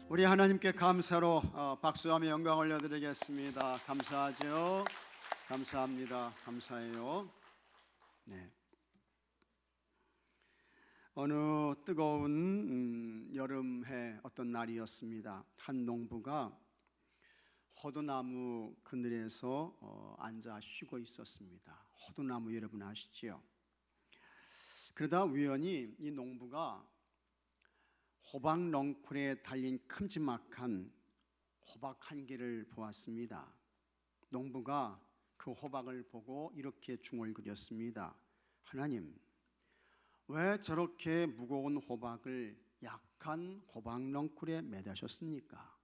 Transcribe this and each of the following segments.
우리 하나님께 감사로 박수하며 영광 올려드리겠습니다. 감사하죠. 감사합니다. 감사해요. 네. 어느 뜨거운 여름해 어떤 날이었습니다. 한 농부가 호두나무 그늘에서 앉아 쉬고 있었습니다. 호두나무 여러분 아시죠? 그러다 우연히 이 농부가 호박 넝쿨에 달린 큼지막한 호박 한 개를 보았습니다. 농부가 그 호박을 보고 이렇게 중얼거렸습니다. 하나님, 왜 저렇게 무거운 호박을 약한 호박 넝쿨에 매다셨습니까?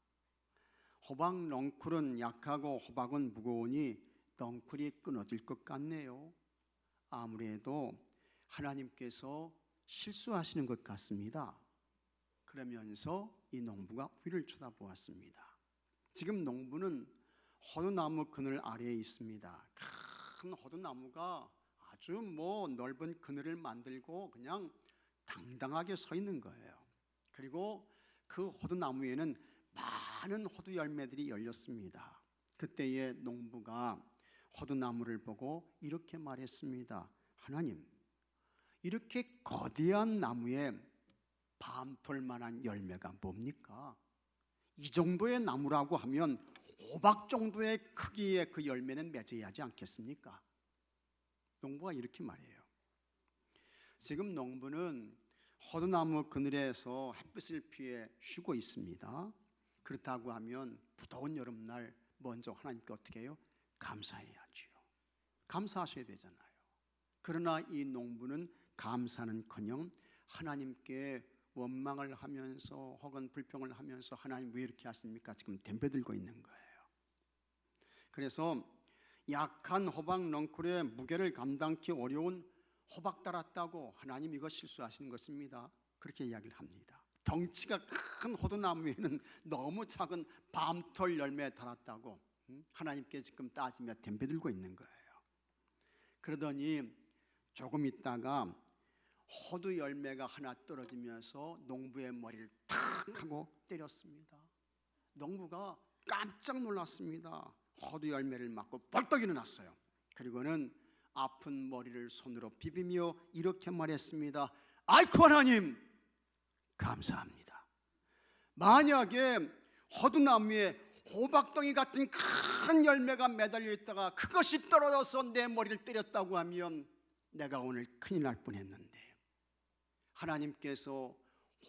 호박 넝쿨은 약하고 호박은 무거우니 넝쿨이 끊어질 것 같네요. 아무래도 하나님께서 실수하시는 것 같습니다. 그러면서 이 농부가 위를 쳐다보았습니다. 지금 농부는 호두나무 그늘 아래에 있습니다. 큰 호두나무가 아주 넓은 그늘을 만들고 그냥 당당하게 서 있는 거예요. 그리고 그 호두나무에는 많은 호두 열매들이 열렸습니다. 그때에 농부가 호두나무를 보고 이렇게 말했습니다. 하나님, 이렇게 거대한 나무에 밤톨만한 열매가 뭡니까? 이 정도의 나무라고 하면 호박 정도의 크기의 그 열매는 맺어야 하지 않겠습니까? 농부가 이렇게 말해요. 지금 농부는 호두나무 그늘에서 햇빛을 피해 쉬고 있습니다. 그렇다고 하면 무더운 여름날 먼저 하나님께 어떻게 해요? 감사해야지요. 감사하셔야 되잖아요. 그러나 이 농부는 감사는커녕 하나님께 원망을 하면서 혹은 불평을 하면서 하나님 왜 이렇게 하십니까? 지금 덤벼들고 있는 거예요. 그래서 약한 호박 넝쿨의 무게를 감당하기 어려운 호박 달았다고 하나님 이거 실수하시는 것입니다. 그렇게 이야기를 합니다. 덩치가 큰 호두나무에는 너무 작은 밤톨 열매에 달았다고 하나님께 지금 따지며 덤벼들고 있는 거예요. 그러더니 조금 있다가 호두 열매가 하나 떨어지면서 농부의 머리를 탁 하고 때렸습니다. 농부가 깜짝 놀랐습니다. 호두 열매를 맞고 벌떡 일어났어요. 그리고는 아픈 머리를 손으로 비비며 이렇게 말했습니다. 아이쿠 하나님, 감사합니다. 만약에 호두나무에 호박덩이 같은 큰 열매가 매달려 있다가 그것이 떨어져서 내 머리를 때렸다고 하면 내가 오늘 큰일 날 뻔했는데 하나님께서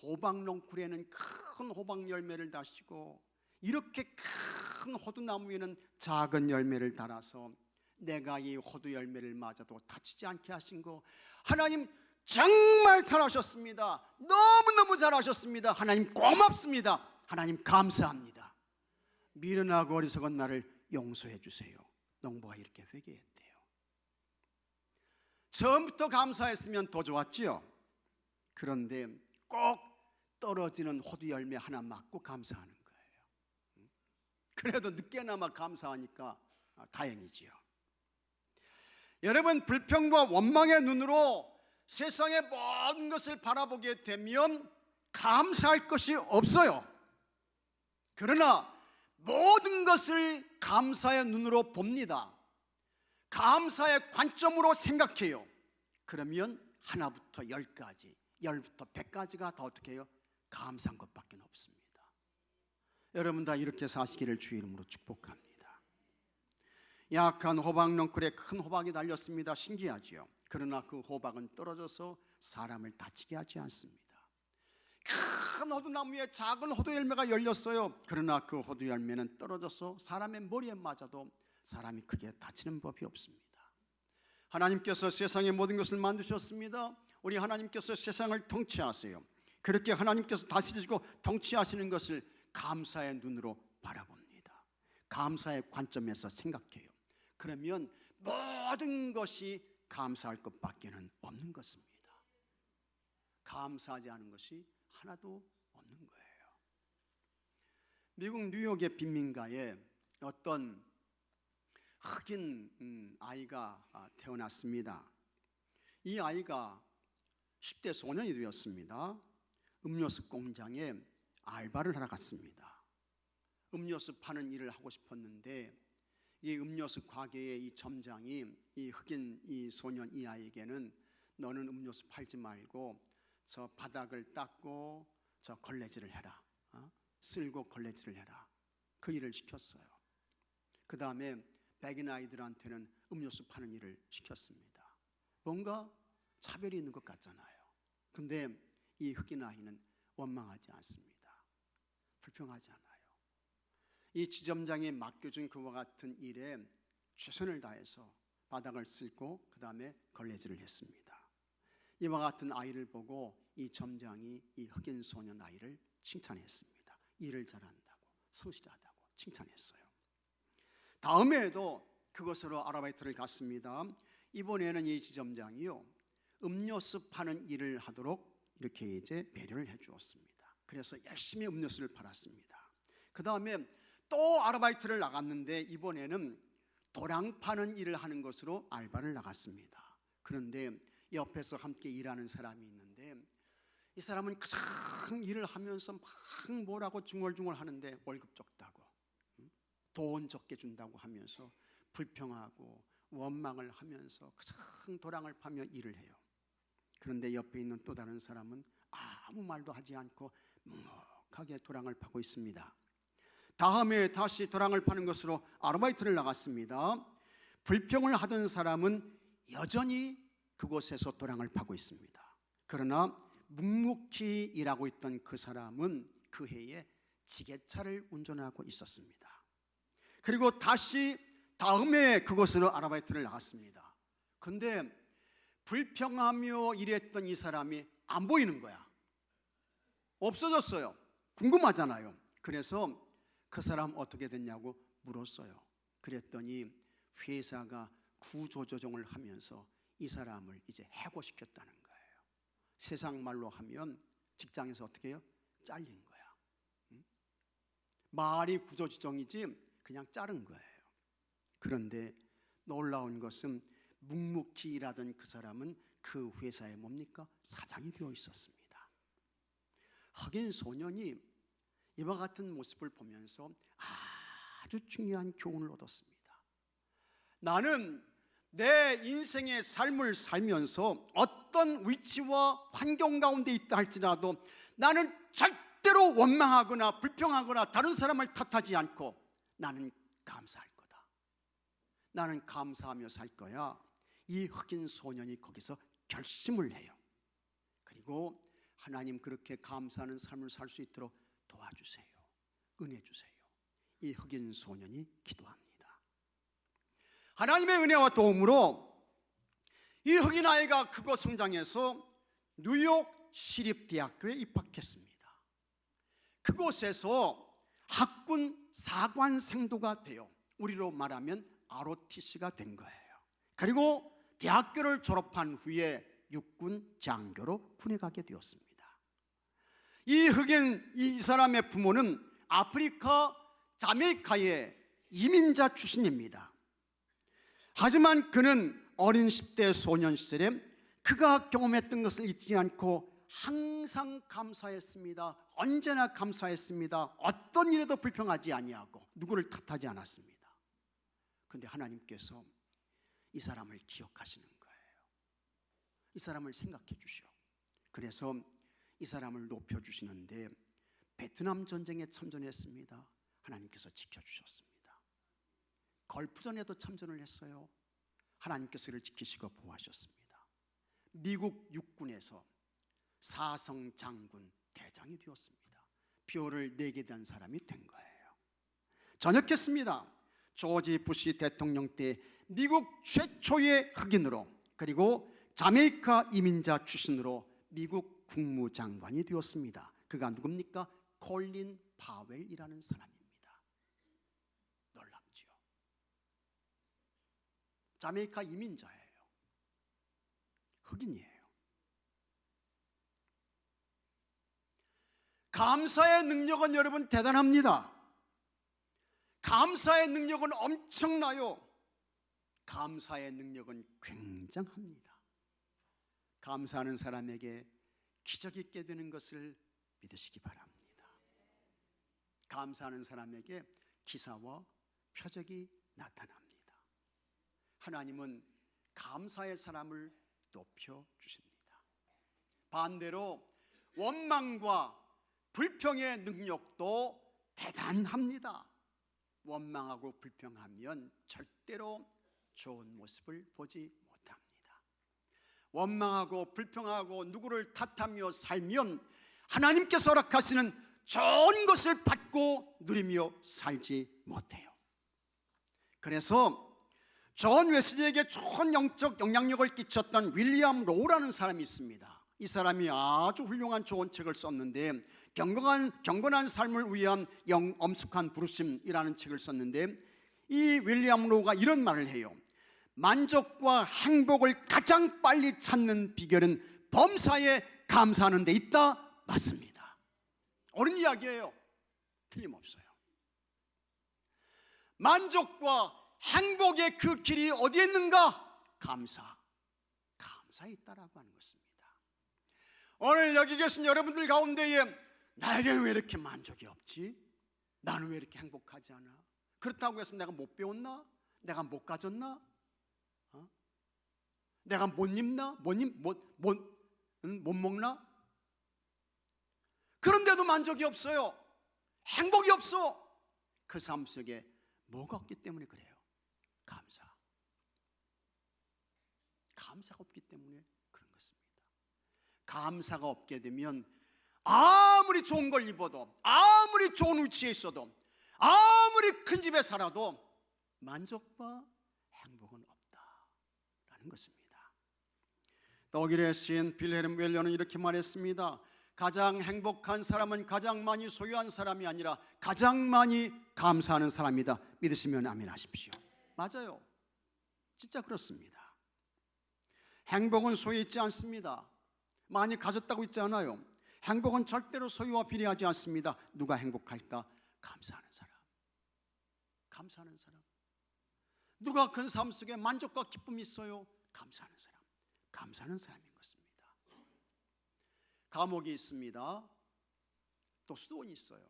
호박 넝쿨에는 큰 호박 열매를 다시고 이렇게 큰 호두나무에는 작은 열매를 달아서 내가 이 호두 열매를 맞아도 다치지 않게 하신 거 하나님 정말 잘하셨습니다. 너무너무 잘하셨습니다. 하나님 고맙습니다. 하나님 감사합니다. 미련하고 어리석은 나를 용서해 주세요. 농부가 이렇게 회개했대요. 처음부터 감사했으면 더 좋았지요. 그런데 꼭 떨어지는 호두 열매 하나 맞고 감사하는 거예요. 그래도 늦게나마 감사하니까 다행이지요. 여러분, 불평과 원망의 눈으로 세상의 모든 것을 바라보게 되면 감사할 것이 없어요. 그러나 모든 것을 감사의 눈으로 봅니다. 감사의 관점으로 생각해요. 그러면 하나부터 열까지, 열부터 백까지가 다 어떻게 해요? 감사한 것밖에 없습니다. 여러분 다 이렇게 사시기를 주의 이름으로 축복합니다. 약한 호박 넝쿨에 큰 호박이 달렸습니다. 신기하지요. 그러나 그 호박은 떨어져서 사람을 다치게 하지 않습니다. 큰 호두나무에 작은 호두 열매가 열렸어요. 그러나 그 호두 열매는 떨어져서 사람의 머리에 맞아도 사람이 크게 다치는 법이 없습니다. 하나님께서 세상의 모든 것을 만드셨습니다. 우리 하나님께서 세상을 통치하세요. 그렇게 하나님께서 다스리시고 통치하시는 것을 감사의 눈으로 바라봅니다. 감사의 관점에서 생각해요. 그러면 모든 것이 감사할 것밖에는 없는 것입니다. 감사하지 않은 것이 하나도 없는 거예요. 미국 뉴욕의 빈민가에 어떤 흑인 아이가 태어났습니다. 이 아이가 10대 소년이 되었습니다. 음료수 공장에 알바를 하러 갔습니다. 음료수 파는 일을 하고 싶었는데 이 음료수 가게의 이 점장이 이 흑인 이 소년 이 아이에게는 너는 음료수 팔지 말고 저 바닥을 닦고 저 걸레질을 해라, 쓸고 걸레질을 해라, 그 일을 시켰어요. 그 다음에 백인 아이들한테는 음료수 파는 일을 시켰습니다. 뭔가 차별이 있는 것 같잖아요. 근데 이 흑인 아이는 원망하지 않습니다. 불평하지 않아요. 이 지점장이 맡겨준 그와 같은 일에 최선을 다해서 바닥을 쓸고 그 다음에 걸레질을 했습니다. 이와 같은 아이를 보고 이 점장이 이 흑인 소년 아이를 칭찬했습니다. 일을 잘한다고, 성실하다고 칭찬했어요. 다음에도 그곳으로 아르바이트를 갔습니다. 이번에는 이 지점장이요, 음료수 파는 일을 하도록 이렇게 이제 배려를 해 주었습니다. 그래서 열심히 음료수를 팔았습니다. 그 다음에 또 아르바이트를 나갔는데 이번에는 도랑 파는 일을 하는 것으로 알바를 나갔습니다. 그런데 옆에서 함께 일하는 사람이 있는데 이 사람은 가장 일을 하면서 막 뭐라고 중얼중얼 하는데 월급 적다고, 돈 적게 준다고 하면서 불평하고 원망을 하면서 가장 도랑을 파며 일을 해요. 그런데 옆에 있는 또 다른 사람은 아무 말도 하지 않고 묵묵하게 도랑을 파고 있습니다. 다음에 다시 도랑을 파는 것으로 아르바이트를 나갔습니다. 불평을 하던 사람은 여전히 그곳에서 도랑을 파고 있습니다. 그러나 묵묵히 일하고 있던 그 사람은 그 해에 지게차를 운전하고 있었습니다. 그리고 다시 다음에 그곳으로 아르바이트를 나갔습니다. 근데 불평하며 일했던 이 사람이 안 보이는 거야. 없어졌어요. 궁금하잖아요. 그래서 그 사람 어떻게 됐냐고 물었어요. 그랬더니 회사가 구조조정을 하면서 이 사람을 이제 해고시켰다는 거예요. 세상 말로 하면 직장에서 어떻게 해요? 잘린 거야. 말이 구조조정이지 그냥 자른 거예요. 그런데 놀라운 것은 묵묵히 일하던 그 사람은 그 회사에 뭡니까? 사장이 되어 있었습니다. 흑인 소년이 이와 같은 모습을 보면서 아주 중요한 교훈을 얻었습니다. 나는 내 인생의 삶을 살면서 어떤 위치와 환경 가운데 있다 할지라도 나는 절대로 원망하거나 불평하거나 다른 사람을 탓하지 않고 나는 감사할 거다. 나는 감사하며 살 거야. 이 흑인 소년이 거기서 결심을 해요. 그리고 하나님 그렇게 감사하는 삶을 살 수 있도록 도와주세요. 은혜 주세요. 이 흑인 소년이 기도합니다. 하나님의 은혜와 도움으로 이 흑인 아이가 그곳 성장해서 뉴욕 시립대학교에 입학했습니다. 그곳에서 학군 사관생도가 되어 우리로 말하면 ROTC가 된 거예요. 그리고 대학교를 졸업한 후에 육군 장교로 군에 가게 되었습니다. 이 흑인 이 사람의 부모는 아프리카 자메이카의 이민자 출신입니다. 하지만 그는 어린 10대 소년 시절에 그가 경험했던 것을 잊지 않고 항상 감사했습니다. 언제나 감사했습니다. 어떤 일에도 불평하지 아니하고 누구를 탓하지 않았습니다. 그런데 하나님께서 이 사람을 기억하시는 거예요. 이 사람을 생각해 주시오. 그래서 이 사람을 높여주시는데 베트남 전쟁에 참전했습니다. 하나님께서 지켜주셨습니다. 걸프전에도 참전을 했어요. 하나님께서 그를 지키시고 보호하셨습니다. 미국 육군에서 사성 장군 대장이 되었습니다. 표를 내게 된 사람이 된 거예요. 전역했습니다. 조지 부시 대통령 때 미국 최초의 흑인으로, 그리고 자메이카 이민자 출신으로 미국 국무장관이 되었습니다. 그가 누굽니까? 콜린 파웰이라는 사람입니다. 놀랍지요. 자메이카 이민자예요. 흑인이에요. 감사의 능력은 여러분 대단합니다. 감사의 능력은 엄청나요. 감사의 능력은 굉장합니다. 감사하는 사람에게 기적이 있게 되는 것을 믿으시기 바랍니다. 감사하는 사람에게 기사와 표적이 나타납니다. 하나님은 감사의 사람을 높여주십니다. 반대로 원망과 불평의 능력도 대단합니다. 원망하고 불평하면 절대로 좋은 모습을 보지 못합니다. 원망하고 불평하고 누구를 탓하며 살면 하나님께서 허락하시는 좋은 것을 받고 누리며 살지 못해요. 그래서 존 웨슬리에게 좋은 영적 영향력을 끼쳤던 윌리엄 로우라는 사람이 있습니다. 이 사람이 아주 훌륭한 좋은 책을 썼는데 경건한 삶을 위한 엄숙한 부르심이라는 책을 썼는데, 이 윌리엄 로우가 이런 말을 해요. 만족과 행복을 가장 빨리 찾는 비결은 범사에 감사하는 데 있다. 맞습니다. 옳은 이야기예요. 틀림없어요. 만족과 행복의 그 길이 어디에 있는가? 감사에 있다라고 하는 것입니다. 오늘 여기 계신 여러분들 가운데에 나에게는 왜 이렇게 만족이 없지? 나는 왜 이렇게 행복하지 않아? 그렇다고 해서 내가 못 배웠나? 내가 못 가졌나? 내가 못 입나? 못 먹나? 그런데도 만족이 없어요. 행복이 없어. 그 삶 속에 뭐가 없기 때문에 그래요? 감사가 없기 때문에 그런 것입니다. 감사가 없게 되면 아무리 좋은 걸 입어도, 아무리 좋은 위치에 있어도, 아무리 큰 집에 살아도 만족과 행복은 없다라는 것입니다. 독일의 시인 빌헬름 웰러는 이렇게 말했습니다. 가장 행복한 사람은 가장 많이 소유한 사람이 아니라 가장 많이 감사하는 사람이다. 믿으시면 아멘 하십시오. 맞아요. 진짜 그렇습니다. 행복은 소유 있지 않습니다. 많이 가졌다고 있지 않아요. 행복은 절대로 소유와 비례하지 않습니다. 누가 행복할까? 감사하는 사람. 누가 큰 삶 속에 만족과 기쁨이 있어요? 감사하는 사람인 것입니다. 감옥이 있습니다. 또 수도원이 있어요.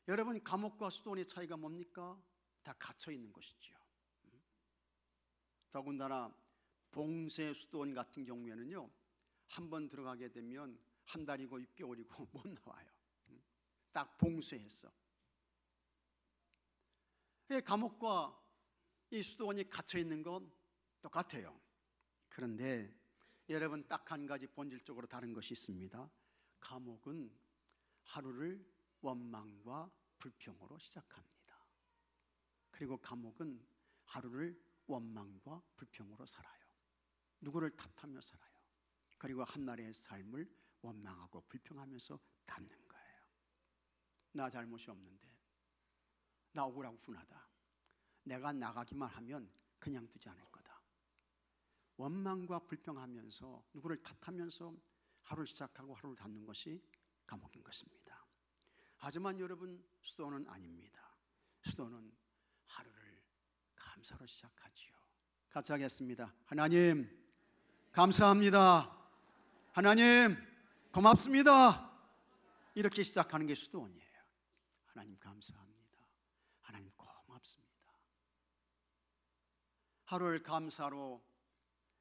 여러분, 감옥과 수도원의 차이가 뭡니까? 다 갇혀 있는 것이죠. 더군다나 봉쇄 수도원 같은 경우에는요, 한 번 들어가게 되면 한 달이고 6개월이고 못 나와요. 딱 봉쇄했어. 감옥과 이 수도원이 갇혀 있는 건 똑같아요. 그런데 여러분, 딱 한 가지 본질적으로 다른 것이 있습니다. 감옥은 하루를 원망과 불평으로 시작합니다. 그리고 감옥은 하루를 원망과 불평으로 살아요. 누구를 탓하며 살아요. 그리고 한날의 삶을 원망하고 불평하면서 닫는 거예요. 나 잘못이 없는데, 나 억울하고 분하다, 내가 나가기만 하면 그냥 두지 않을 거다. 원망과 불평하면서 누구를 탓하면서 하루를 시작하고 하루를 닫는 것이 감옥인 것입니다. 하지만 여러분, 수도는 아닙니다. 수도는 하루를 감사로 시작하지요. 같이 하겠습니다. 하나님 감사합니다. 하나님 고맙습니다. 이렇게 시작하는 게 수도원이에요. 하나님 감사합니다. 하나님 고맙습니다. 하루를 감사로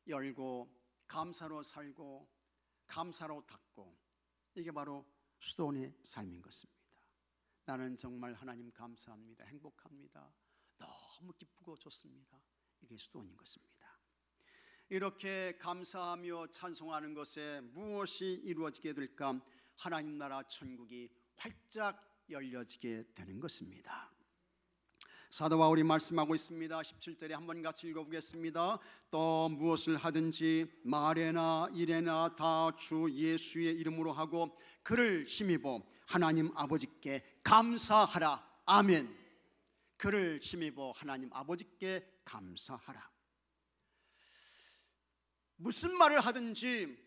열고 감사로 살고 감사로 닫고, 이게 바로 수도원의 삶인 것입니다. 나는 정말 하나님 감사합니다. 행복합니다. 너무 기쁘고 좋습니다. 이게 수도원인 것입니다. 이렇게 감사하며 찬송하는 것에 무엇이 이루어지게 될까? 하나님 나라 천국이 활짝 열려지게 되는 것입니다. 사도 바울이 말씀하고 있습니다. 17절에 한번 같이 읽어보겠습니다. 또 무엇을 하든지 말에나 일에나 다 주 예수의 이름으로 하고 그를 힘입어 하나님 아버지께 감사하라. 아멘. 그를 힘입어 하나님 아버지께 감사하라. 무슨 말을 하든지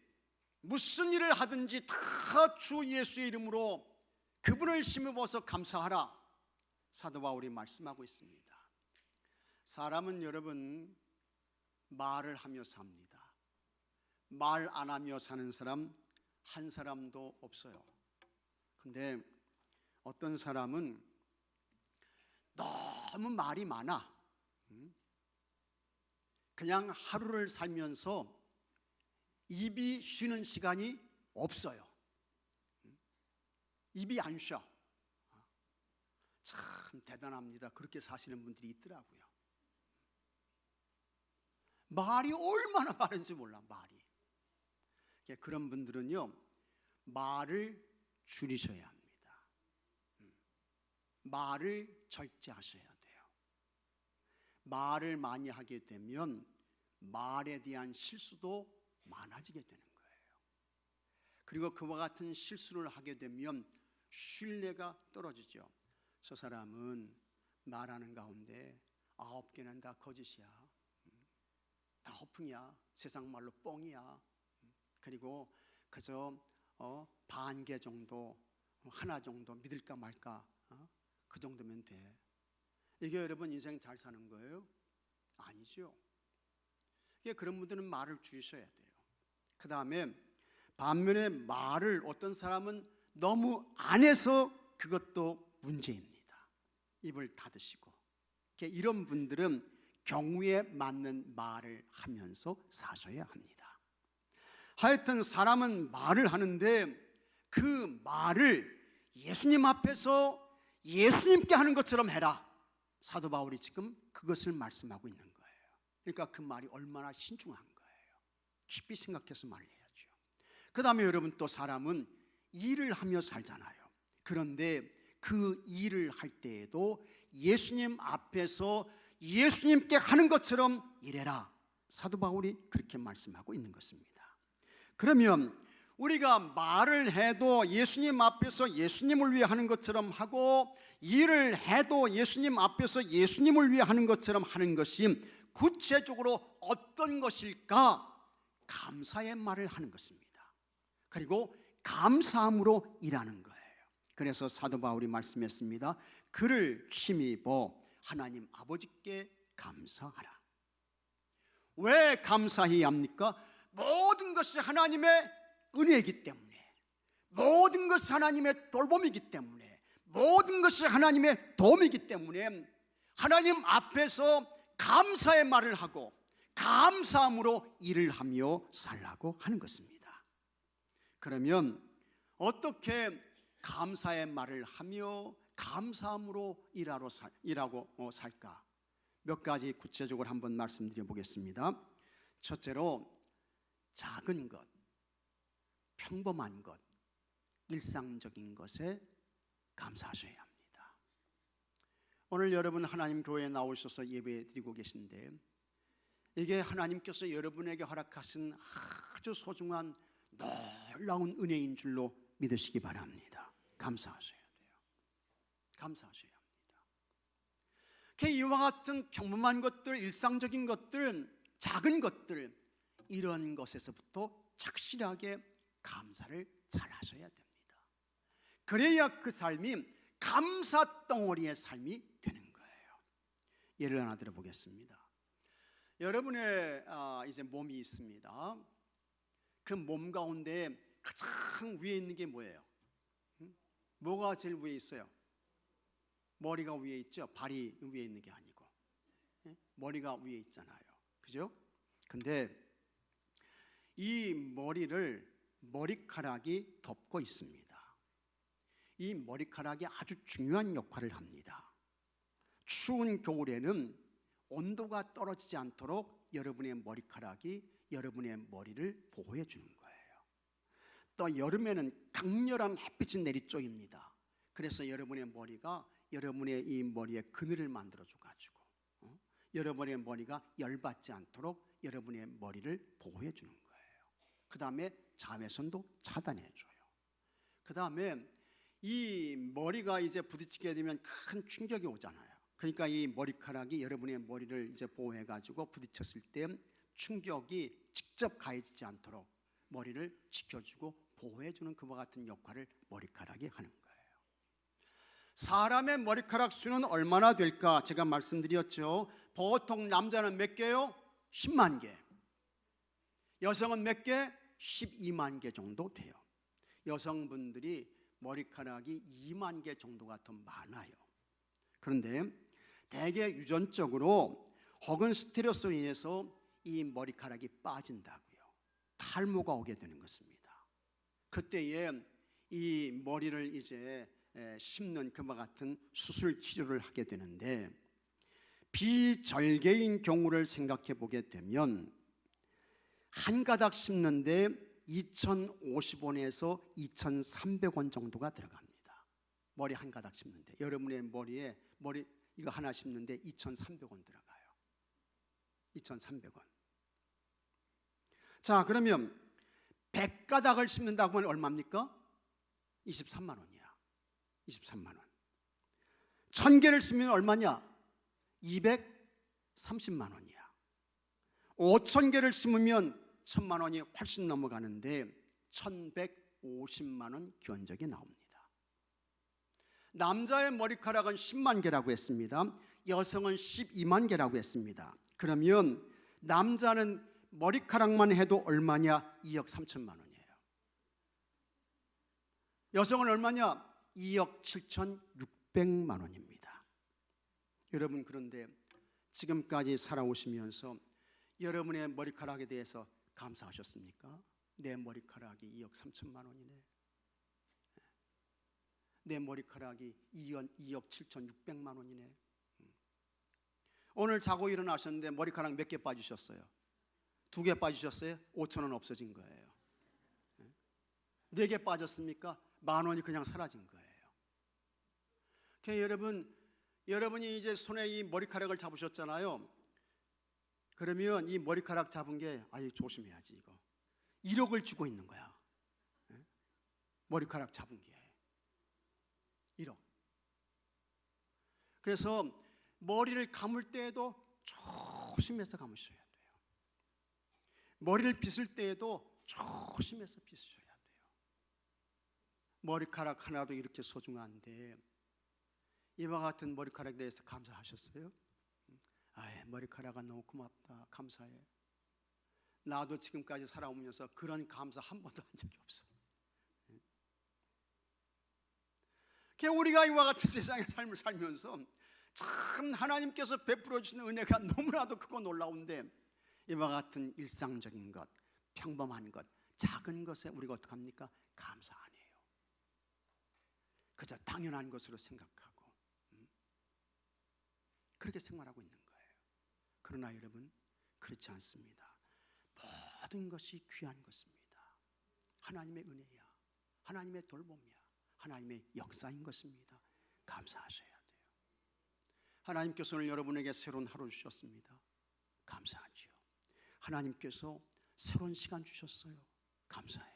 무슨 일을 하든지 다 주 예수의 이름으로 그분을 힘입어서 감사하라. 사도 바울이 말씀하고 있습니다. 사람은 여러분 말을 하며 삽니다. 말 안 하며 사는 사람 한 사람도 없어요. 근데 어떤 사람은 너무 말이 많아. 그냥 하루를 살면서 입이 쉬는 시간이 없어요. 입이 안 쉬어. 참 대단합니다. 그렇게 사시는 분들이 있더라고요. 말이 얼마나 많은지 몰라. 말이. 그런 분들은요, 말을 줄이셔야 합니다. 말을 절제하셔야 돼요. 말을 많이 하게 되면 말에 대한 실수도 많아지게 되는 거예요. 그리고 그와 같은 실수를 하게 되면 신뢰가 떨어지죠. 저 사람은 말하는 가운데 9개는 다 거짓이야, 다 허풍이야, 세상 말로 뻥이야, 그리고 그저 반 개 정도, 하나 정도 믿을까 말까, 그 정도면 돼. 이게 여러분 인생 잘 사는 거예요? 아니죠. 그런 분들은 말을 줄이셔야 돼요. 그 다음에 반면에 말을 어떤 사람은 너무 안 해서 그것도 문제입니다. 입을 닫으시고, 이런 분들은 경우에 맞는 말을 하면서 사셔야 합니다. 하여튼 사람은 말을 하는데 그 말을 예수님 앞에서 예수님께 하는 것처럼 해라. 사도 바울이 지금 그것을 말씀하고 있는 거예요. 그러니까 그 말이 얼마나 신중한 거예요. 깊이 생각해서 말해야죠. 그 다음에 여러분, 또 사람은 일을 하며 살잖아요. 그런데 그 일을 할 때에도 예수님 앞에서 예수님께 하는 것처럼 일해라. 사도 바울이 그렇게 말씀하고 있는 것입니다. 그러면 우리가 말을 해도 예수님 앞에서 예수님을 위해 하는 것처럼 하고, 일을 해도 예수님 앞에서 예수님을 위해 하는 것처럼 하는 것이 구체적으로 어떤 것일까? 감사의 말을 하는 것입니다. 그리고 감사함으로 일하는 거예요. 그래서 사도 바울이 말씀했습니다. 그를 힘입어 하나님 아버지께 감사하라. 왜 감사해야 합니까? 모든 것이 하나님의 은혜이기 때문에, 모든 것이 하나님의 돌봄이기 때문에, 모든 것이 하나님의 도움이기 때문에 하나님 앞에서 감사의 말을 하고 감사함으로 일을 하며 살라고 하는 것입니다. 그러면 어떻게 감사의 말을 하며 감사함으로 일하고 살까? 몇 가지 구체적으로 한번 말씀드려 보겠습니다. 첫째로, 작은 것, 평범한 것, 일상적인 것에 감사하셔야 합니다. 오늘 여러분 하나님 교회에 나오셔서 예배 드리고 계신데, 이게 하나님께서 여러분에게 허락하신 아주 소중한 놀라운 은혜인 줄로 믿으시기 바랍니다. 감사하셔야 돼요. 감사하셔야 합니다. 이와 같은 평범한 것들, 일상적인 것들, 작은 것들, 이런 것에서부터 착실하게 감사를 잘 하셔야 됩니다. 그래야 그 삶이 감사 덩어리의 삶이 되는 거예요. 예를 하나 들어보겠습니다. 여러분의 이제 몸이 있습니다. 그 몸 가운데 가장 위에 있는 게 뭐예요? 뭐가 제일 위에 있어요? 머리가 위에 있죠. 발이 위에 있는 게 아니고 머리가 위에 있잖아요. 그죠? 근데 이 머리를 머리카락이 덮고 있습니다. 이 머리카락이 아주 중요한 역할을 합니다. 추운 겨울에는 온도가 떨어지지 않도록 여러분의 머리카락이 여러분의 머리를 보호해 주는 거예요. 또 여름에는 강렬한 햇빛이 내리쬐입니다. 그래서 여러분의 머리가 여러분의 이 머리에 그늘을 만들어 줘가지고 여러분의 머리가 열받지 않도록 여러분의 머리를 보호해 주는 거예요. 그 다음에 자외선도 차단해 줘요. 그 다음에 이 머리가 이제 부딪히게 되면 큰 충격이 오잖아요. 그러니까 이 머리카락이 여러분의 머리를 이제 보호해 가지고 부딪혔을 때 충격이 직접 가해지지 않도록 머리를 지켜주고 보호해 주는 그와 같은 역할을 머리카락이 하는 거예요. 사람의 머리카락 수는 얼마나 될까? 제가 말씀드렸죠. 보통 남자는 몇 개요? 10만 개. 여성은 몇 개? 12만 개 정도 돼요. 여성분들이 머리카락이 2만 개 정도가 더 많아요. 그런데 대개 유전적으로 혹은 스트레스로 인해서 이 머리카락이 빠진다고요. 탈모가 오게 되는 것입니다. 그때에 이 머리를 이제 심는 그와 같은 수술 치료를 하게 되는데, 비절개인 경우를 생각해 보게 되면 한 가닥 심는데 2,050원에서 2,300원 정도가 들어갑니다. 머리 한 가닥 심는데, 여러분의 머리에 머리 이거 하나 심는데 2,300원 들어가요. 2,300원. 자, 그러면 100가닥을 심는다고 하면 얼마입니까? 23만 원이야. 23만 원. 1000개를 심으면 얼마냐? 230만 원이야. 5000개를 심으면 1000만 원이 훨씬 넘어가는데 1150만 원 견적이 나옵니다. 남자의 머리카락은 10만 개라고 했습니다. 여성은 12만 개라고 했습니다. 그러면 남자는 머리카락만 해도 얼마냐? 2억 3천만 원이에요. 여성은 얼마냐? 2억 7,600만 원입니다. 여러분, 그런데 지금까지 살아오시면서 여러분의 머리카락에 대해서 감사하셨습니까? 내 머리카락이 2억 3천만 원이네. 내 머리카락이 2억 7,600만 원이네. 오늘 자고 일어나셨는데 머리카락 몇 개 빠지셨어요? 2개 빠지셨어요? 5천 원 없어진 거예요. 4개 빠졌습니까? 10,000원이 그냥 사라진 거예요. 그러니까 여러분이 이제 손에 이 머리카락을 잡으셨잖아요. 그러면 이 머리카락 잡은 게 아유 조심해야지 이거. 1억을 주고 있는 거야. 머리카락 잡은 게 1억. 그래서 머리를 감을 때에도 조심해서 감으셔야 돼요. 머리를 빗을 때에도 조심해서 빗으셔야 돼요. 머리카락 하나도 이렇게 소중한데 이와 같은 머리카락에 대해서 감사하셨어요? 아예 머리카락아 너무 고맙다, 감사해. 나도 지금까지 살아오면서 그런 감사 한 번도 한 적이 없어. 우리가 이와 같은 세상의 삶을 살면서 참 하나님께서 베풀어 주시는 은혜가 너무나도 크고 놀라운데, 이와 같은 일상적인 것, 평범한 것, 작은 것에 우리가 어떡합니까? 감사 안 해요. 그저 당연한 것으로 생각하고 그렇게 생활하고 있는 거예요. 그러나 여러분, 그렇지 않습니다. 모든 것이 귀한 것입니다. 하나님의 은혜야, 하나님의 돌봄이야, 하나님의 역사인 것입니다. 감사하셔야 돼요. 하나님께서 오늘 여러분에게 새로운 하루 주셨습니다. 감사하지요. 하나님께서 새로운 시간 주셨어요. 감사해요.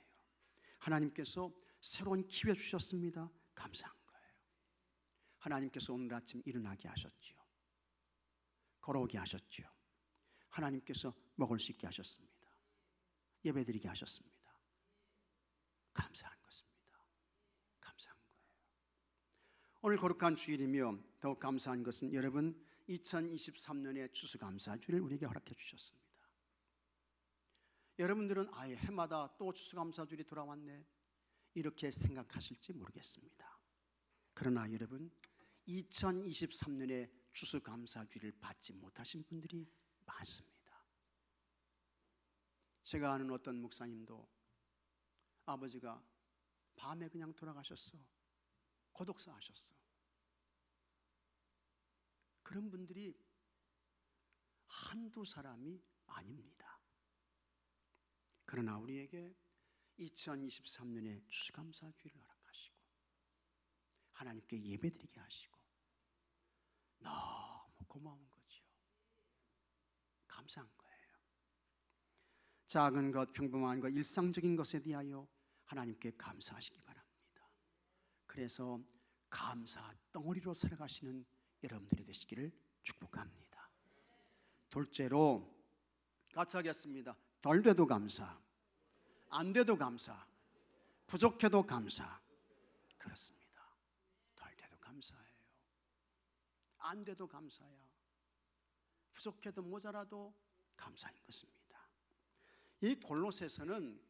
하나님께서 새로운 기회 주셨습니다. 감사한 거예요. 하나님께서 오늘 아침 일어나게 하셨지요. 걸어오게 하셨지요. 하나님께서 먹을 수 있게 하셨습니다. 예배드리게 하셨습니다. 감사한 것입니다. 감사한 거예요. 오늘 거룩한 주일이며 더욱 감사한 것은 여러분 2023년의 추수감사주를 우리에게 허락해 주셨습니다. 여러분들은 아예 해마다 또 추수감사주일이 돌아왔네 이렇게 생각하실지 모르겠습니다. 그러나 여러분 2023년에 추수감사주일을 받지 못하신 분들이 많습니다. 제가 아는 어떤 목사님도 아버지가 밤에 그냥 돌아가셨어. 고독사 하셨어. 그런 분들이 한두 사람이 아닙니다. 그러나 우리에게 2023년에 추수감사주일을 허락하시고 하나님께 예배드리게 하시고 너무 고마운 거지요. 감사한 거예요. 작은 것, 평범한 것, 일상적인 것에 대하여 하나님께 감사하시기 바랍니다. 그래서 감사 덩어리로 살아가시는 여러분들이 되시기를 축복합니다. 둘째로 같이 하겠습니다. 덜 돼도 감사, 안 돼도 감사, 부족해도 감사. 그렇습니다. 덜 돼도 감사해요. 안 돼도 감사야. 부족해도 모자라도 감사인 것입니다. 이 골로새서는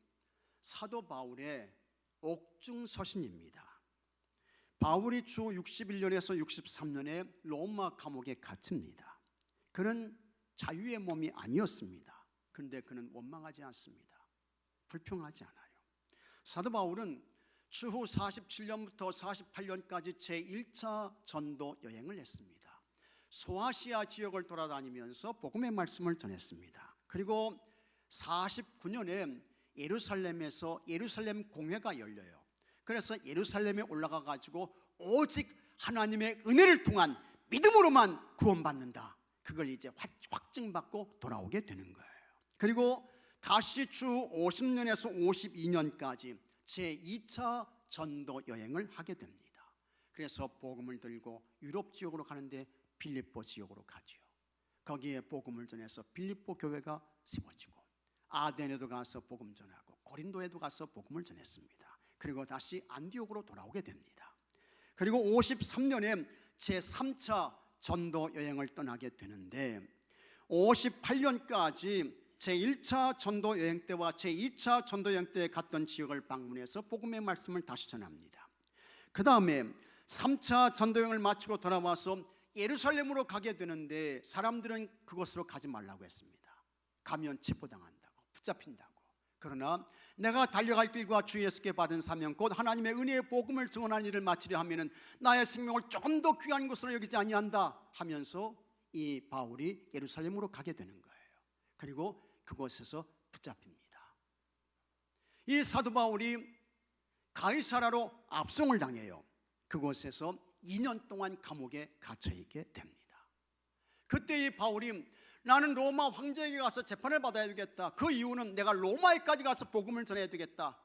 사도 바울의 옥중서신입니다. 바울이 주 61년에서 63년에 로마 감옥에 갇힙니다. 그는 자유의 몸이 아니었습니다. 그런데 그는 원망하지 않습니다. 불평하지 않아요. 사도 바울은 추후 47년부터 48년까지 제1차 전도 여행을 했습니다. 소아시아 지역을 돌아다니면서 복음의 말씀을 전했습니다. 그리고 49년에 예루살렘에서 예루살렘 공회가 열려요. 그래서 예루살렘에 올라가 가지고 오직 하나님의 은혜를 통한 믿음으로만 구원받는다, 그걸 이제 확증받고 돌아오게 되는 거예요. 그리고 다시 주 50년에서 52년까지 제2차 전도 여행을 하게 됩니다. 그래서 복음을 들고 유럽 지역으로 가는데 빌립보 지역으로 가죠. 거기에 복음을 전해서 빌립보 교회가 세워지고, 아덴에도 가서 복음 전하고, 고린도에도 가서 복음을 전했습니다. 그리고 다시 안디옥으로 돌아오게 됩니다. 그리고 53년에 제3차 전도 여행을 떠나게 되는데, 58년까지 제1차 전도 여행 때와 제2차 전도 여행 때 갔던 지역을 방문해서 복음의 말씀을 다시 전합니다. 그 다음에 3차 전도 여행을 마치고 돌아와서 예루살렘으로 가게 되는데, 사람들은 그곳으로 가지 말라고 했습니다. 가면 체포당한다고, 붙잡힌다고. 그러나 내가 달려갈 길과 주 예수께 받은 사명, 곧 하나님의 은혜의 복음을 증언하는 일을 마치려 하면은 나의 생명을 조금 더 귀한 것으로 여기지 아니한다 하면서 이 바울이 예루살렘으로 가게 되는 거예요. 그리고 그곳에서 붙잡힙니다. 이 사도 바울이 가이사라로 압송을 당해요. 그곳에서 2년 동안 감옥에 갇혀 있게 됩니다. 그때 이 바울이 나는 로마 황제에게 가서 재판을 받아야 되겠다, 그 이유는 내가 로마에까지 가서 복음을 전해야 되겠다,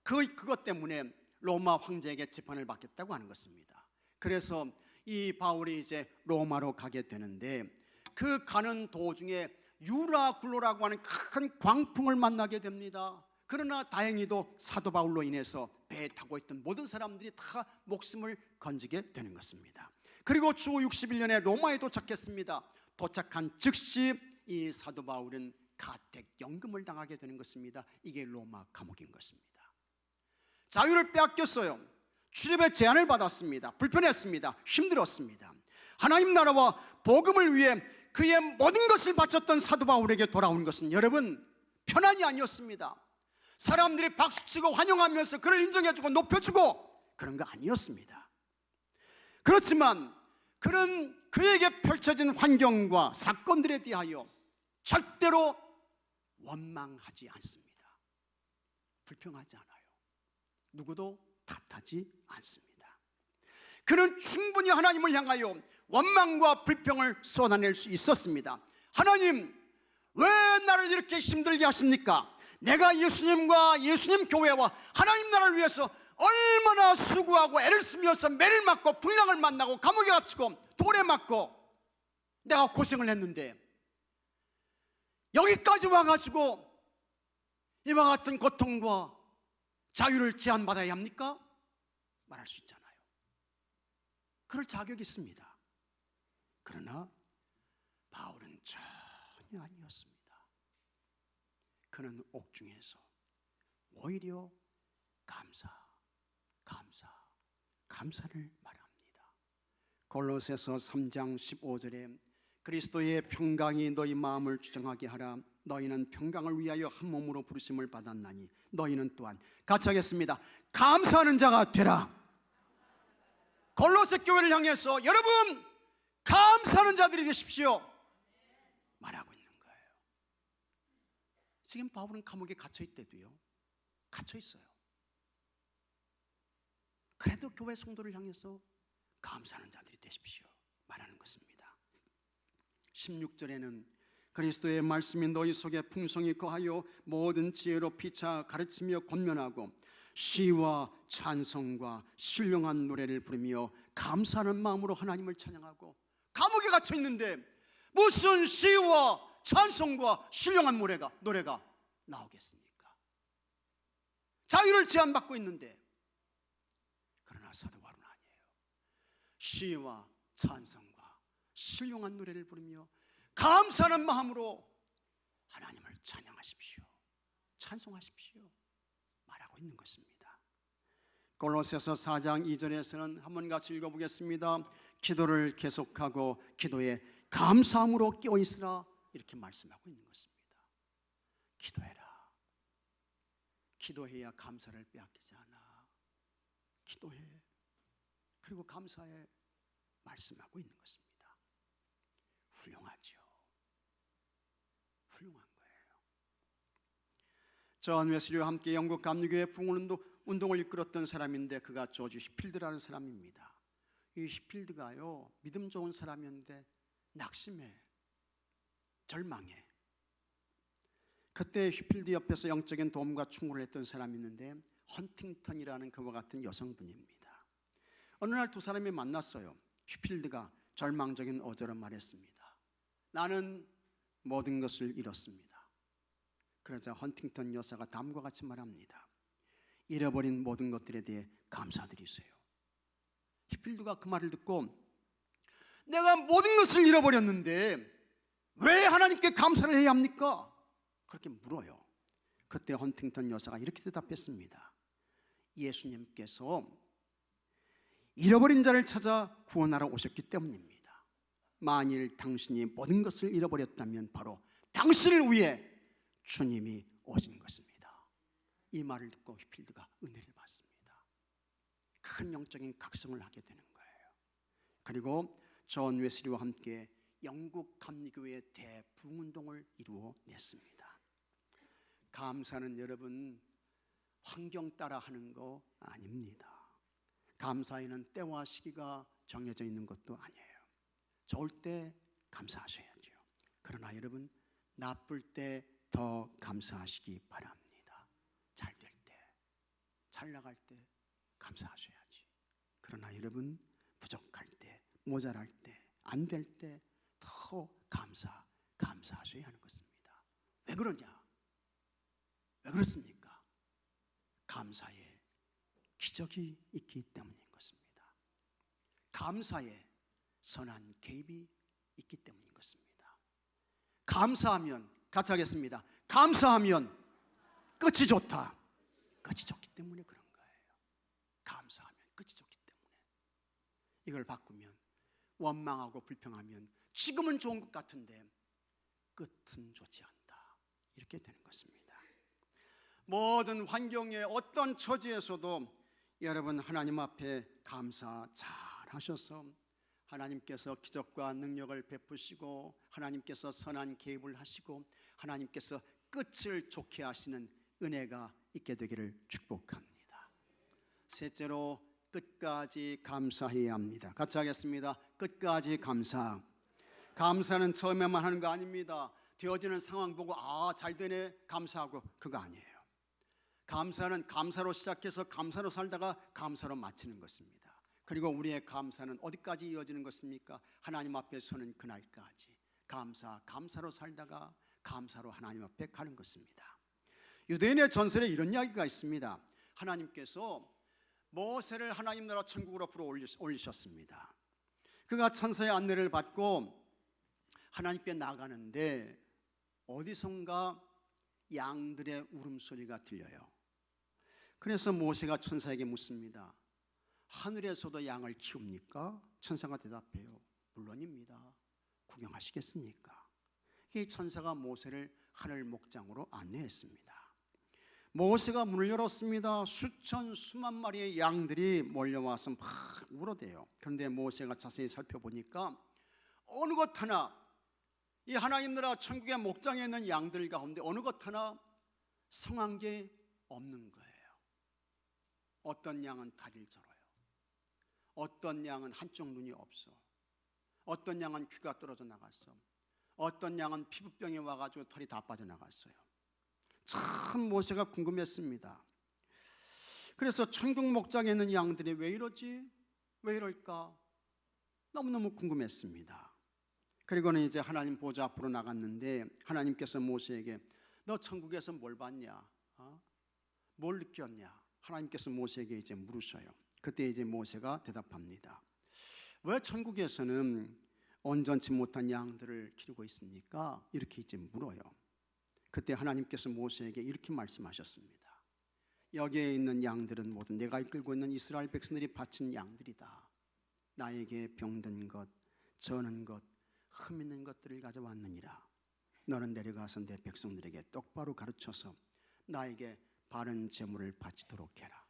그것 때문에 로마 황제에게 재판을 받겠다고 하는 것입니다. 그래서 이 바울이 이제 로마로 가게 되는데, 그 가는 도중에 유라굴로라고 하는 큰 광풍을 만나게 됩니다. 그러나 다행히도 사도 바울로 인해서 배에 타고 있던 모든 사람들이 다 목숨을 건지게 되는 것입니다. 그리고 주 61년에 로마에 도착했습니다. 도착한 즉시 이 사도 바울은 가택 연금을 당하게 되는 것입니다. 이게 로마 감옥인 것입니다. 자유를 빼앗겼어요. 출입의 제한을 받았습니다. 불편했습니다. 힘들었습니다. 하나님 나라와 복음을 위해 그의 모든 것을 바쳤던 사도 바울에게 돌아온 것은 여러분 편안이 아니었습니다. 사람들이 박수치고 환영하면서 그를 인정해주고 높여주고 그런 거 아니었습니다. 그렇지만 그는 그에게 펼쳐진 환경과 사건들에 대하여 절대로 원망하지 않습니다. 불평하지 않아요. 누구도 탓하지 않습니다. 그는 충분히 하나님을 향하여 원망과 불평을 쏟아낼 수 있었습니다. 하나님, 왜 나를 이렇게 힘들게 하십니까? 내가 예수님과 예수님 교회와 하나님 나라를 위해서 얼마나 수고하고 애를 쓰면서 매를 맞고 풍랑을 만나고 감옥에 갇히고 돌에 맞고 내가 고생을 했는데 여기까지 와가지고 이와 같은 고통과 자유를 제한받아야 합니까? 말할 수 있잖아요. 그럴 자격이 있습니다. 그러나 바울은 전혀 아니었습니다. 그는 옥중에서 오히려 감사를 말합니다. 골로새서 3장 15절에 그리스도의 평강이 너희 마음을 주장하게 하라. 너희는 평강을 위하여 한 몸으로 부르심을 받았나니 너희는 또한 같이 하겠습니다. 감사하는 자가 되라. 골로새 교회를 향해서 여러분 감사하는 자들이 되십시오 말하고 있는 거예요. 지금 바울은 감옥에 갇혀 있대도요, 갇혀 있어요. 그래도 교회 성도를 향해서 감사하는 자들이 되십시오 말하는 것입니다. 16절에는 그리스도의 말씀이 너희 속에 풍성히 거하여 모든 지혜로 피차 가르치며 권면하고 시와 찬송과 신령한 노래를 부르며 감사하는 마음으로 하나님을 찬양하고. 감옥에 갇혀 있는데 무슨 시와 찬송과 신령한 노래가 나오겠습니까? 자유를 제한받고 있는데. 그러나 사도 바울은 아니에요. 시와 찬송과 신령한 노래를 부르며 감사하는 마음으로 하나님을 찬양하십시오, 찬송하십시오 말하고 있는 것입니다. 골로새서 4장 2절에서는 한번 같이 읽어보겠습니다. 기도를 계속하고 기도에 감사함으로 깨어 있으라, 이렇게 말씀하고 있는 것입니다. 기도해라. 기도해야 감사를 빼앗기지 않아. 기도해. 그리고 감사해. 말씀하고 있는 것입니다. 훌륭하죠. 훌륭한 거예요. 존 웨슬리와 함께 영국 감리교회 부흥운동을 이끌었던 사람인데 그가 조지 휘필드라는 사람입니다. 이 휘필드가요, 믿음 좋은 사람이었는데 낙심해, 절망해. 그때 휘필드 옆에서 영적인 도움과 충고를 했던 사람이 있는데 헌팅턴이라는 그와 같은 여성분입니다. 어느 날 두 사람이 만났어요. 휘필드가 절망적인 어조로 말했습니다. 나는 모든 것을 잃었습니다. 그러자 헌팅턴 여사가 다음과 같이 말합니다. 잃어버린 모든 것들에 대해 감사드리세요. 휘필드가 그 말을 듣고 내가 모든 것을 잃어버렸는데 왜 하나님께 감사를 해야 합니까? 그렇게 물어요. 그때 헌팅턴 여사가 이렇게 대답했습니다. 예수님께서 잃어버린 자를 찾아 구원하러 오셨기 때문입니다. 만일 당신이 모든 것을 잃어버렸다면 바로 당신을 위해 주님이 오신 것입니다. 이 말을 듣고 휘필드가 은혜를 받습니다. 큰 영적인 각성을 하게 되는 거예요. 그리고 존 웨슬리와 함께 영국 감리교회의 대부흥운동을 이루어냈습니다. 감사는 여러분 환경 따라 하는 거 아닙니다. 감사에는 때와 시기가 정해져 있는 것도 아니에요. 좋을 때 감사하셔야죠. 그러나 여러분 나쁠 때 더 감사하시기 바랍니다. 잘 될 때, 잘 나갈 때 감사하셔야지. 그러나 여러분 부족할 때, 모자랄 때, 안 될 때 더 감사하셔야 하는 것입니다. 왜 그러냐? 왜 그렇습니까? 감사에 기적이 있기 때문인 것입니다. 감사에 선한 개입이 있기 때문인 것입니다. 감사하면, 같이 하겠습니다. 감사하면 끝이 좋다. 끝이 좋기 때문에 그런 거예요. 감사하면 끝이 좋기 때문에. 이걸 바꾸면 원망하고 불평하면 지금은 좋은 것 같은데 끝은 좋지 않다. 이렇게 되는 것입니다. 모든 환경에 어떤 처지에서도 여러분 하나님 앞에 감사 잘 하셔서 하나님께서 기적과 능력을 베푸시고 하나님께서 선한 개입을 하시고 하나님께서 끝을 좋게 하시는 은혜가 있게 되기를 축복합니다. 셋째로 끝까지 감사해야 합니다. 같이 하겠습니다. 끝까지 감사. 감사는 처음에만 하는 거 아닙니다. 되어지는 상황 보고 잘 되네 감사하고 그거 아니에요. 감사는 감사로 시작해서 감사로 살다가 감사로 마치는 것입니다. 그리고 우리의 감사는 어디까지 이어지는 것입니까? 하나님 앞에 서는 그날까지 감사로 살다가 감사로 하나님 앞에 가는 것입니다. 유대인의 전설에 이런 이야기가 있습니다. 하나님께서 모세를 하나님 나라 천국으로 불어 올리셨습니다. 그가 천사의 안내를 받고 하나님께 나가는데 어디선가 양들의 울음소리가 들려요. 그래서 모세가 천사에게 묻습니다. 하늘에서도 양을 키웁니까? 천사가 대답해요. 물론입니다. 구경하시겠습니까? 이 천사가 모세를 하늘 목장으로 안내했습니다. 모세가 문을 열었습니다. 수만 마리의 양들이 몰려와서 막 울어대요. 그런데 모세가 자세히 살펴보니까 어느 것 하나, 이 하나님 나라 천국의 목장에 있는 양들 가운데 어느 것 하나 성한 게 없는 거예요. 어떤 양은 다리를 절어요. 어떤 양은 한쪽 눈이 없어. 어떤 양은 귀가 떨어져 나갔어. 어떤 양은 피부병이 와가지고 털이 다 빠져나갔어요. 참 모세가 궁금했습니다. 그래서 천국 목장에 있는 양들이 왜 이러지? 왜 이럴까? 너무너무 궁금했습니다. 그리고는 이제 하나님 보좌 앞으로 나갔는데 하나님께서 모세에게 너 천국에서 뭘 봤냐? 뭘 느꼈냐? 하나님께서 모세에게 이제 물으셔요. 그때 이제 모세가 대답합니다. 왜 천국에서는 온전치 못한 양들을 기르고 있습니까? 이렇게 이제 물어요. 그때 하나님께서 모세에게 이렇게 말씀하셨습니다. 여기에 있는 양들은 모두 내가 이끌고 있는 이스라엘 백성들이 바친 양들이다. 나에게 병든 것, 저는 것, 흠 있는 것들을 가져왔느니라. 너는 내려가서 내 백성들에게 똑바로 가르쳐서 나에게 바른 제물을 바치도록 해라.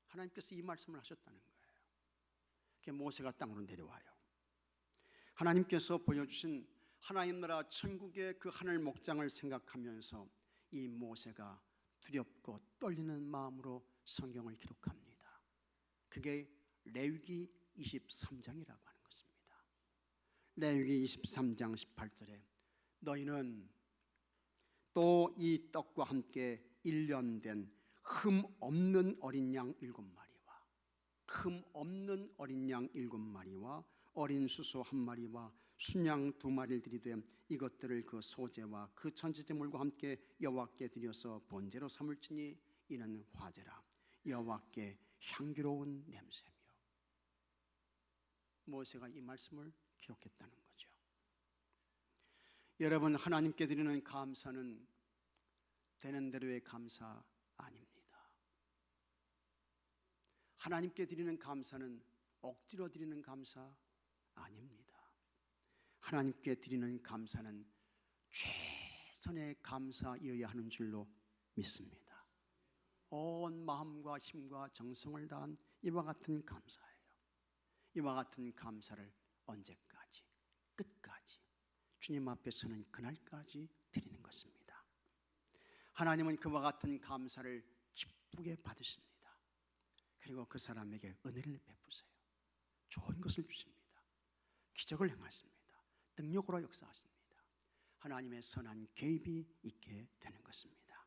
하나님께서 이 말씀을 하셨다는 거예요. 그게 모세가 땅으로 내려와요. 하나님께서 보여주신 하나님 나라 천국의 그 하늘 목장을 생각하면서 이 모세가 두렵고 떨리는 마음으로 성경을 기록합니다. 그게 레위기 23장이라고 하는 것입니다. 레위기 23장 18절에 너희는 또 이 떡과 함께 1년 된 흠 없는 어린 양 7마리와 흠 없는 어린 양 7마리와 어린 수소 1마리와 순양 2마리를 드리되 이것들을 그 소제와 그 전제제물과 함께 여호와께 드려서 번제로 삼을지니 이는 화제라. 여호와께 향기로운 냄새며. 모세가 이 말씀을 기록했다는 거죠. 여러분, 하나님께 드리는 감사는 되는 대로의 감사 아닙니다. 하나님께 드리는 감사는 억지로 드리는 감사 아닙니다. 하나님께 드리는 감사는 최선의 감사이어야 하는 줄로 믿습니다. 온 마음과 힘과 정성을 다한 이와 같은 감사예요. 이와 같은 감사를 언제까지? 끝까지 주님 앞에 서는 그날까지 드리는 것입니다. 하나님은 그와 같은 감사를 기쁘게 받으십니다. 그리고 그 사람에게 은혜를 베푸세요. 좋은 것을 주십니다. 기적을 행하십니다. 능력으로 역사하십니다. 하나님의 선한 개입이 있게 되는 것입니다.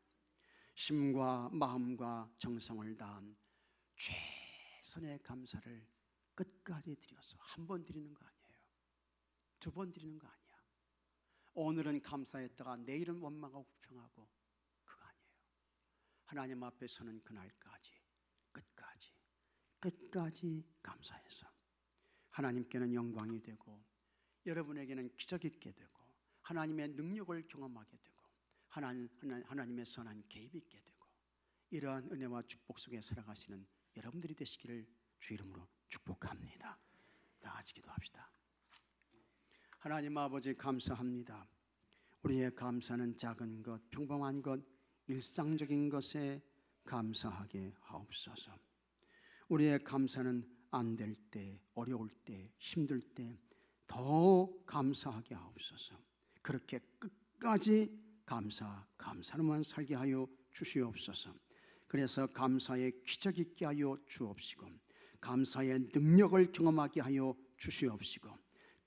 심과 마음과 정성을 다한 최선의 감사를 끝까지 드려서 한 번 드리는 거 아니에요. 2번 드리는 거 아니야. 오늘은 감사했다가 내일은 원망하고 불평하고 그거 아니에요. 하나님 앞에 서는 그날까지 끝까지 감사해서 하나님께는 영광이 되고 여러분에게는 기적이 있게 되고 하나님의 능력을 경험하게 되고 하나님의 선한 개입이 있게 되고 이러한 은혜와 축복 속에 살아가시는 여러분들이 되시기를 주 이름으로 축복합니다. 다 같이 기도합시다. 하나님 아버지, 감사합니다. 우리의 감사는 작은 것, 평범한 것, 일상적인 것에 감사하게 하옵소서. 우리의 감사는 안 될 때, 어려울 때, 힘들 때 더 감사하게 하옵소서. 그렇게 끝까지 감사로만 살게 하여 주시옵소서. 그래서 감사의 기적이 있게 하여 주옵시고 감사의 능력을 경험하게 하여 주시옵시고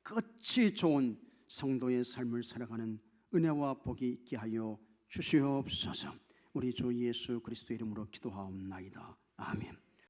끝이 좋은 성도의 삶을 살아가는 은혜와 복이 있게 하여 주시옵소서. 우리 주 예수 그리스도 이름으로 기도하옵나이다. 아멘.